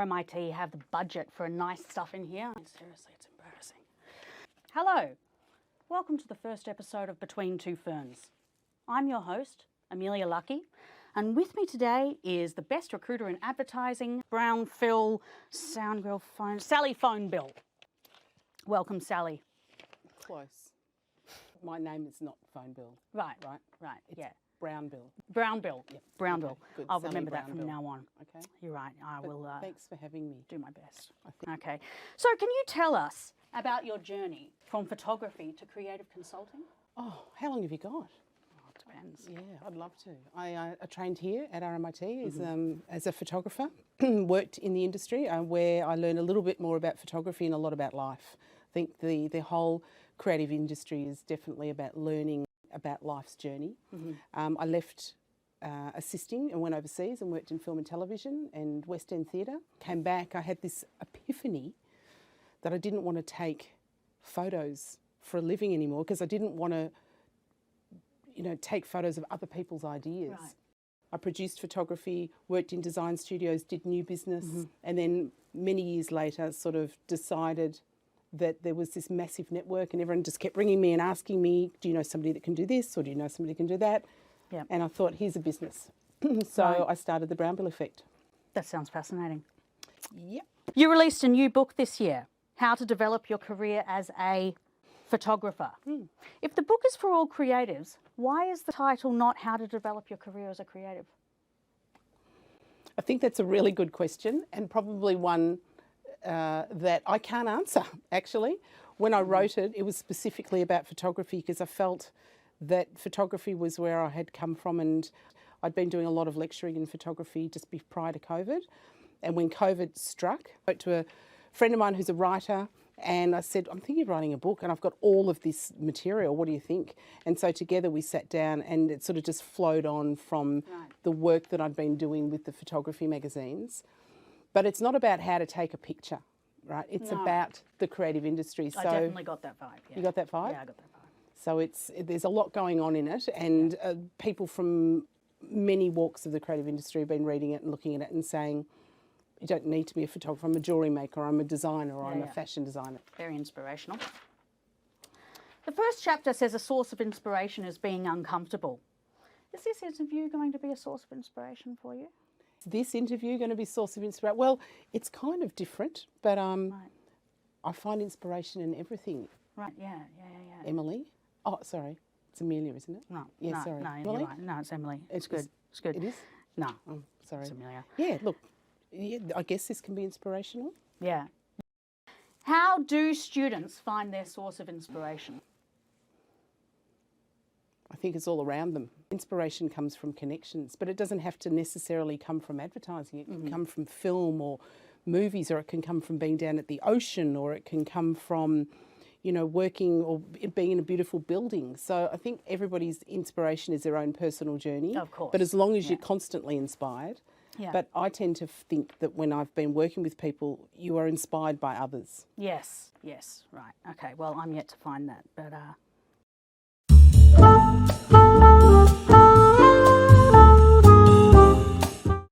RMIT have the budget for nice stuff in here? Seriously, it's embarrassing. Hello, welcome to the first episode of Between Two Ferns. I'm your host, Emilia Lakhi, and with me today is the best recruiter in advertising, Brownbill, Soundgirl, Sally Brownbill. Welcome, Sally. Close. My name is not Brownbill. Right, It's yeah. Brownbill. Brownbill. Yep. Brownbill. Okay, good. I'll Sally remember that from Brownbill. now on. Okay. You're right. I will Thanks for having me. do my best. Okay. So can you tell us about your journey from photography to creative consulting? Oh, how long have you got? Oh, it depends. Yeah, I'd love to. I trained here at RMIT as a photographer, worked in the industry where I learned a little bit more about photography and a lot about life. I think the whole creative industry is definitely about learning about life's journey. I left assisting and went overseas and worked in film and television and West End theatre. Came back, I had this epiphany that I didn't want to take photos for a living anymore because I didn't want to, take photos of other people's ideas. Right. I produced photography, worked in design studios, did new business, and then many years later sort of decided that there was this massive network and everyone just kept ringing me and asking me, do you know somebody that can do this or do you know somebody that can do that? Yep. And I thought, here's a business. So Right. I started the Brownbill Effect. That sounds fascinating. Yep. You released a new book this year, How to Develop Your Career as a Photographer. If the book is for all creatives, why is the title not How to Develop Your Career as a Creative? I think that's a really good question and probably one that I can't answer, actually. When I wrote it, it was specifically about photography because I felt that photography was where I had come from, and I'd been doing a lot of lecturing in photography just prior to COVID. And when COVID struck, I spoke to a friend of mine who's a writer, and I said, I'm thinking of writing a book and I've got all of this material, what do you think? And so together we sat down and it sort of just flowed on from the work that I'd been doing with the photography magazines. But it's not about how to take a picture, right? It's about the creative industry. So I definitely got that vibe. Yeah. You got that vibe? Yeah, I got that vibe. So there's a lot going on in it, and people from many walks of the creative industry have been reading it and looking at it and saying, you don't need to be a photographer, I'm a jewellery maker, or I'm a designer, or I'm a fashion designer. Very inspirational. The first chapter says a source of inspiration is being uncomfortable. Is this interview going to be a source of inspiration for you? Is this interview going to be a source of inspiration? Well, it's kind of different, but I find inspiration in everything. Right, yeah. Emily? Oh, sorry. It's Emilia, isn't it? No, yeah, sorry. No, Emily? you're right. No, it's Emily. It's good. It's good. It is? No. Oh, sorry. It's Emilia. Yeah, look, I guess this can be inspirational. Yeah. How do students find their source of inspiration? I think it's all around them. Inspiration comes from connections, but it doesn't have to necessarily come from advertising. It can come from film or movies, or it can come from being down at the ocean, or it can come from, working or being in a beautiful building. So I think everybody's inspiration is their own personal journey. Of course. But as long as you're constantly inspired. Yeah. But I tend to think that when I've been working with people, you are inspired by others. Yes, right. Okay, well, I'm yet to find that, but